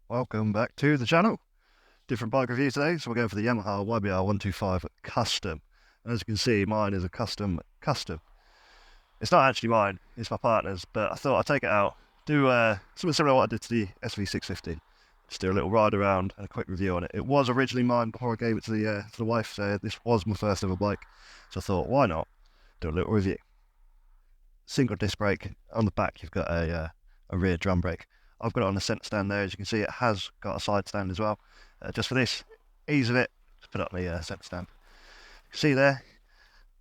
Welcome back to the channel. Different bike review today, so we're going for the Yamaha YBR 125 Custom. And as you can see, mine is a custom. It's not actually mine, it's my partner's, but I thought I'd take it out, do something similar to what I did to the SV650. Just do a little ride around and a quick review on it. It was originally mine before I gave it to the wife, so this was my first ever bike. So I thought, why not do a little review. Single disc brake. On the back you've got a rear drum brake. I've got it on the centre stand there. As you can see, it has got a side stand as well. Just for this ease of it, just put it on the centre stand. You can see there,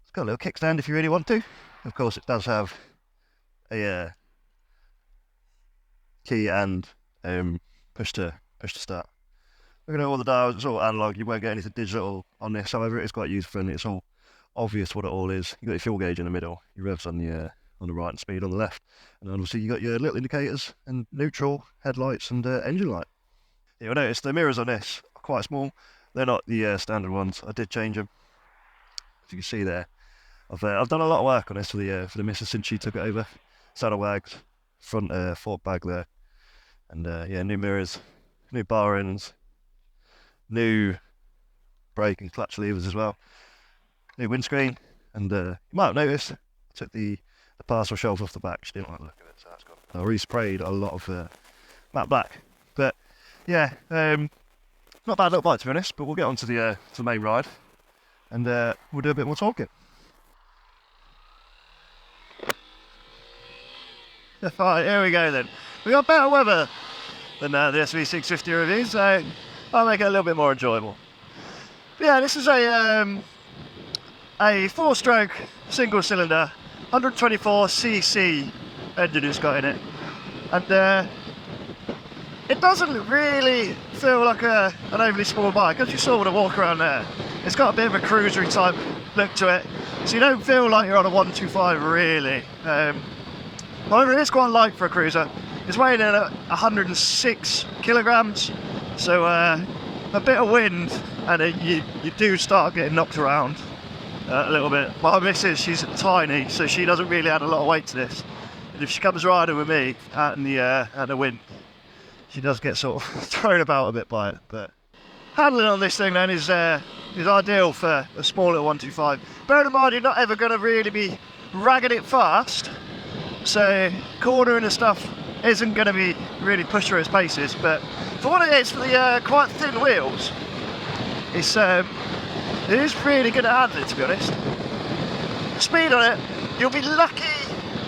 it's got a little kickstand if you really want to. Of course, it does have a key and push to start. Look at all the dials, it's all analog. You won't get anything digital on this. However, it is quite user friendly. It's all obvious what it all is. You've got your fuel gauge in the middle, your revs on the right and speed on the left, and obviously you got your little indicators and neutral, headlights and engine light. You'll notice the mirrors on this are quite small. They're not the standard ones. I did change them, as you can see there. I've done a lot of work on this for the missus since she took it over. Saddlebags, front fork bag there, and yeah, new mirrors, new bar ends, new brake and clutch levers as well, new windscreen, and you might have noticed I took the parcel shelf off the back. She didn't like the look of it, so that's good. I resprayed a lot of matte black, but yeah, not a bad little bike to be honest. But we'll get on to the main ride, and we'll do a bit more talking. Alright, here we go then. We got better weather than the SV650 reviews, so I'll make it a little bit more enjoyable. But yeah, this is a 4-stroke single cylinder 124cc engine it's got in it, and it doesn't really feel like an overly small bike. As you saw when I walk around there, it's got a bit of a cruisery type look to it, so you don't feel like you're on a 125 really. However, it is quite light for a cruiser. It's weighing in at 106 kilograms, so a bit of wind and you do start getting knocked around a little bit. My missus, she's tiny, so she doesn't really add a lot of weight to this. And if she comes riding with me out in the wind, she does get sort of thrown about a bit by it. But handling on this thing then is ideal for a small little 125. Bear in mind, you're not ever going to really be ragging it fast, so cornering and stuff isn't going to be really pushed through its paces. But for what it is, for the quite thin wheels, it is really good at handling, to be honest. Speed on it, you'll be lucky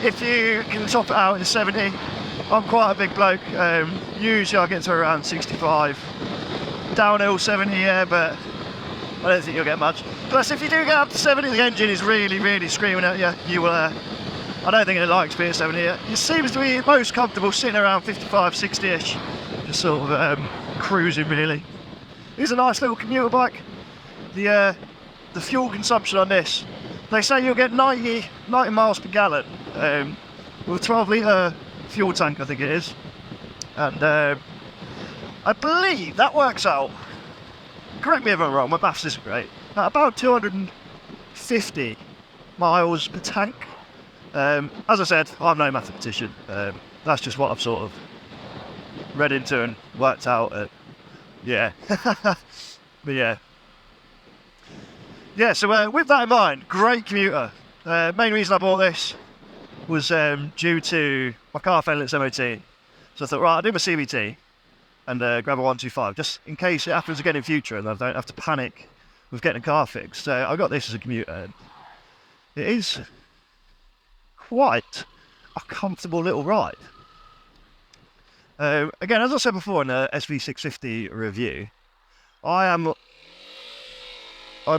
if you can top it out in 70. I'm quite a big bloke. Usually I get to around 65. Downhill 70, yeah, but I don't think you'll get much. Plus, if you do get up to 70, the engine is really screaming at you. You will. I don't think it likes being 70. It seems to be most comfortable sitting around 55, 60-ish, just sort of cruising really. It's a nice little commuter bike. The fuel consumption on this, they say you'll get 90 miles per gallon with a 12-litre fuel tank, I think it is. And I believe that works out, correct me if I'm wrong, my maths isn't great, at about 250 miles per tank. As I said, I'm no mathematician. That's just what I've sort of read into and worked out. Yeah. But yeah. Yeah, so with that in mind, great commuter. Main reason I bought this was due to my car failing its MOT. So I thought, right, I'll do my CVT and grab a 125, just in case it happens again in future and I don't have to panic with getting a car fixed. So I got this as a commuter. It is quite a comfortable little ride. Again, as I said before in the SV650 review, I'm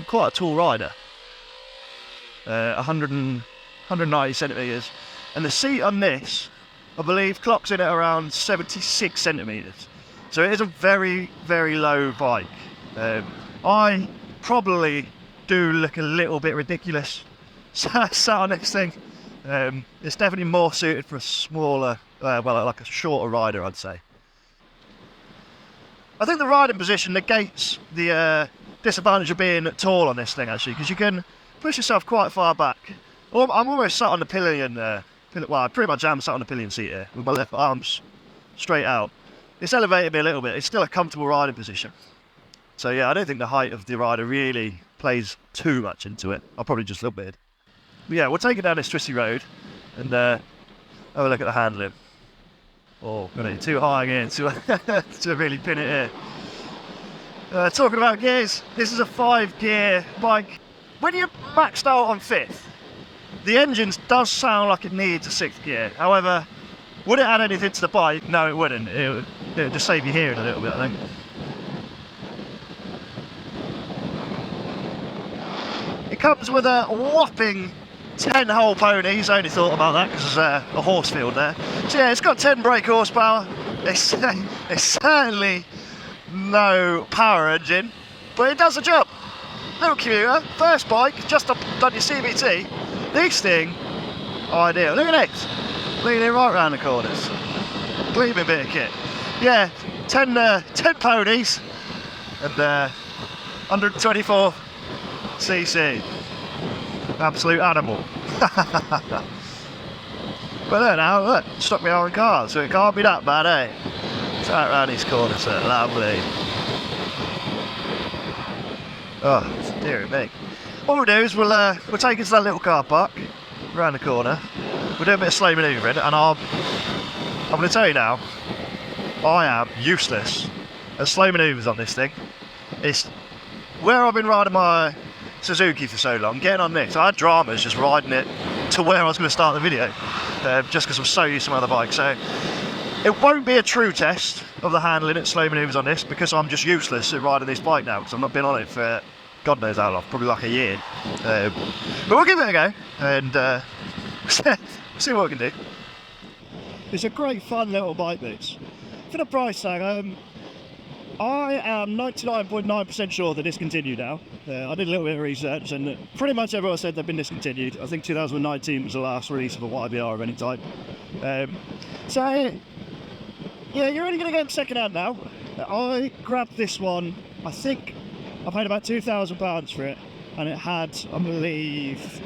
quite a tall rider, 190 centimetres, and the seat on this, I believe, clocks in at around 76 centimetres. So it is a very low bike. I probably do look a little bit ridiculous sat on this thing. It's definitely more suited for a smaller, like a shorter rider, I'd say. I think the riding position negates the disadvantage of being tall on this thing, actually, because you can push yourself quite far back. I'm almost sat on the pillion, well, I pretty much am sat on the pillion seat here with my left arms straight out. it's elevated me a little bit. It's still a comfortable riding position. So yeah, I don't think the height of the rider really plays too much into it. I'll probably just look weird. But yeah, we'll take it down this twisty road and have a look at the handling. Oh, got it too high again to really pin it here. Talking about gears, this is a 5-gear bike. When you're maxed out on 5th, the engine does sound like it needs a 6th gear. However, would it add anything to the bike? No, it wouldn't. It would just save you hearing a little bit, I think. It comes with a whopping 10 whole ponies. I only thought about that because there's a horse field there. So yeah, it's got 10 brake horsepower. It's certainly no power engine, but it does the job. Little commuter, first bike, just done your CVT. This thing, ideal. Look at this. Leaning right round the corners. Gleaming bit of kit. Yeah, 10 ponies and 124 cc. Absolute animal. But look now, look, stuck my own car, so it can't be that bad, eh? It's right round these corners, so lovely. Oh, dear me. What we'll do is we'll take it to that little car park around the corner. We'll do a bit of slow manoeuvring, and I'm going to tell you now, I am useless at slow manoeuvres on this thing. It's where I've been riding my Suzuki for so long, getting on this, I had dramas just riding it to where I was going to start the video, just because I'm so used to my other bike. So it won't be a true test of the handling at slow manoeuvres on this, because I'm just useless at riding this bike now, because I've not been on it for God knows how long, probably like a year. But we'll give it a go, and see what we can do. It's a great fun little bike, this. For the price tag, I am 99.9% sure they're discontinued now. I did a little bit of research, and pretty much everyone said they've been discontinued. I think 2019 was the last release of a YBR of any type. So yeah, you're only going to get second hand now. I grabbed this one, I think I paid about £2,000 for it, and it had, I believe,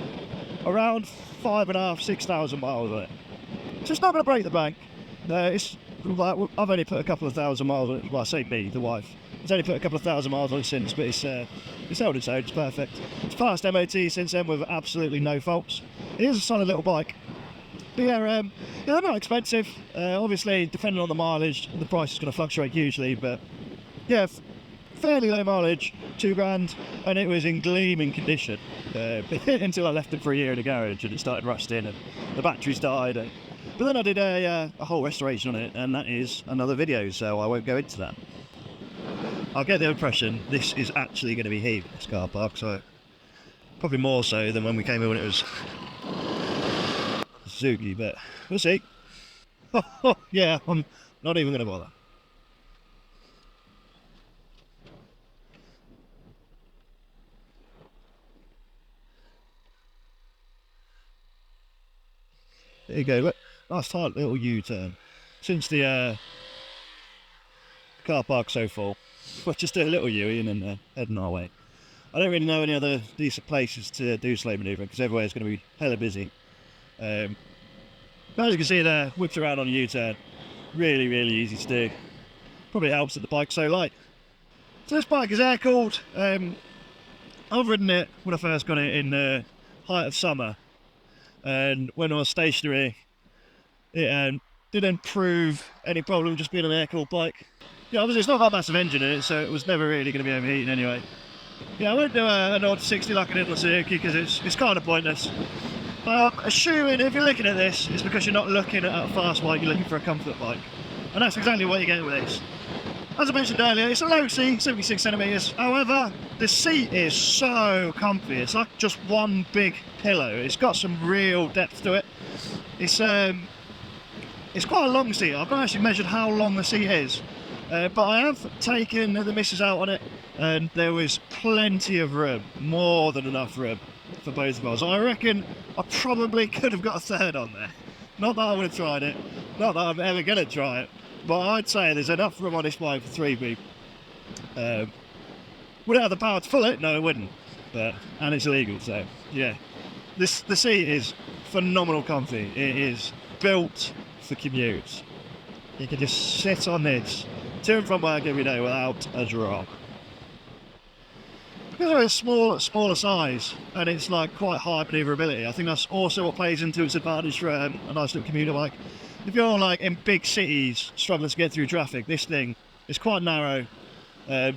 around 5,500 to 6,000 miles on it. So it's not going to break the bank. It's like, I've only put a couple of thousand miles on it. Well, I say me, the wife. It's only put a couple of thousand miles on it since, but it's held its own. It's perfect. It's passed MOT since then with absolutely no faults. It is a solid little bike. But yeah, they're not expensive. Obviously, depending on the mileage, the price is going to fluctuate hugely. But yeah, fairly low mileage, £2,000, and it was in gleaming condition until I left it for a year in the garage and it started rusting and the batteries died. But then I did a whole restoration on it, and that is another video, so I won't go into that. I'll get the impression this is actually going to be heavy, this car park, so probably more so than when we came in when it was Suzuki, but we'll see. Yeah, I'm not even going to bother. There you go, look, nice tight little U-turn. Since the car park's so full, we'll just do a little U-turn and then heading our way. I don't really know any other decent places to do slow manoeuvring because everywhere's going to be hella busy. As you can see there, whipped around on a U-turn. Really, really easy to do. Probably helps that the bike's so light. So this bike is air-cooled. I've ridden it when I first got it in the height of summer. And when I was stationary, it didn't prove any problem just being an air-cooled bike. Yeah, obviously it's not got a massive engine in it, so it was never really going to be overheating anyway. Yeah, I won't do an 0 to 60 like I did on Suzuki because it's kind of pointless. But I'm assuming if you're looking at this, it's because you're not looking at a fast bike, you're looking for a comfort bike. And that's exactly what you get with this. As I mentioned earlier, it's a low seat, 76 centimetres. However, the seat is so comfy. It's like just one big pillow. It's got some real depth to it. It's quite a long seat. I've not actually measured how long the seat is. But I have taken the missus out on it, and there was plenty of room, more than enough room for both of us. I reckon I probably could have got a third on there. Not that I would have tried it, not that I'm ever going to try it, but I'd say there's enough room on this bike for 3 people. Would it have the power to pull it? No, it wouldn't. And it's illegal, so yeah. The seat is phenomenal comfy. It is built for commutes. You can just sit on this to and from work every day without a drop. Because of its smaller size, and it's like quite high manoeuvrability, I think that's also what plays into its advantage for a nice little commuter bike. If you're like in big cities struggling to get through traffic, this thing is quite narrow,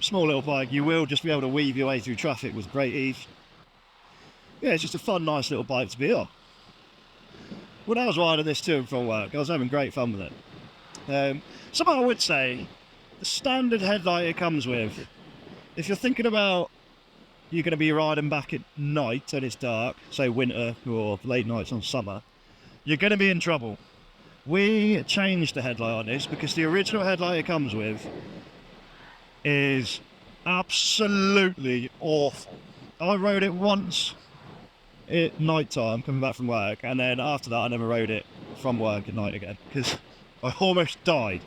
small little bike. You will just be able to weave your way through traffic with great ease. Yeah, it's just a fun, nice little bike to be on. When I was riding this to and from work, I was having great fun with it. Something I would say, the standard headlight it comes with, if you're thinking about you're going to be riding back at night and it's dark, say winter or late nights on summer, you're going to be in trouble. We changed the headlight on this because the original headlight it comes with is absolutely awful. I rode it once at night time coming back from work, and then after that I never rode it from work at night again because I almost died.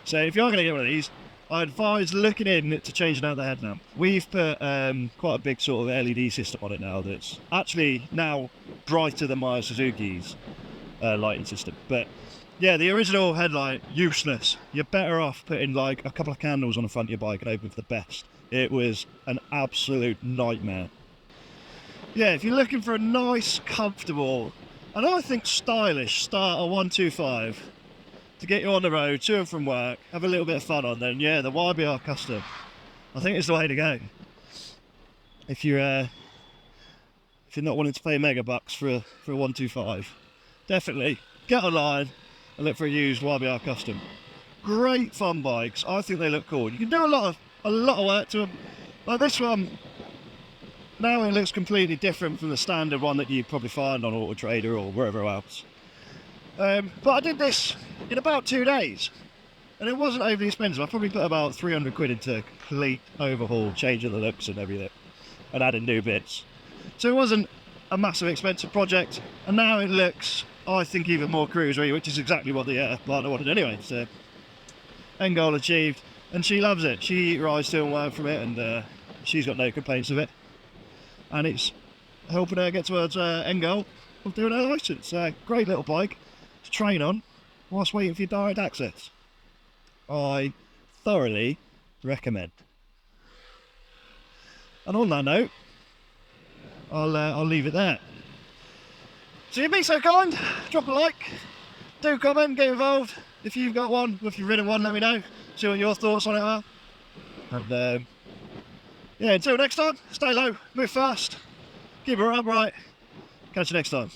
So if you're going to get one of these, I advise looking in to changing out the headlamp. We've put quite a big sort of LED system on it now that's actually now brighter than my Suzuki's lighting system. But yeah, the original headlight, useless. You're better off putting like a couple of candles on the front of your bike and hoping for the best. It was an absolute nightmare. Yeah, if you're looking for a nice, comfortable, and I think stylish starter 125, to get you on the road, to and from work, have a little bit of fun on, then yeah, the YBR Custom, I think it's the way to go. If you're not wanting to pay mega bucks for a 125, definitely get online and look for a used YBR Custom. Great fun bikes. I think they look cool. You can do a lot of work to them. Like this one, now it looks completely different from the standard one that you probably find on Auto Trader or wherever else. But I did this in about 2 days, and it wasn't overly expensive. I probably put about 300 quid into a complete overhaul, changing the looks and everything, and adding new bits. So it wasn't a massive expensive project, and now it looks, I think, even more cruisery, which is exactly what the partner wanted anyway. So end goal achieved, and she loves it. She rides to and work from it, and she's got no complaints of it, and it's helping her get towards end goal of doing her licence. Great little bike to train on whilst waiting for your direct access. I thoroughly recommend. And on that note, I'll leave it there. So you've been so kind, drop a like, do comment, get involved. If you've got one, if you've ridden one, let me know, see what your thoughts on it are. And yeah, until next time, stay low, move fast, keep it upright. Catch you next time.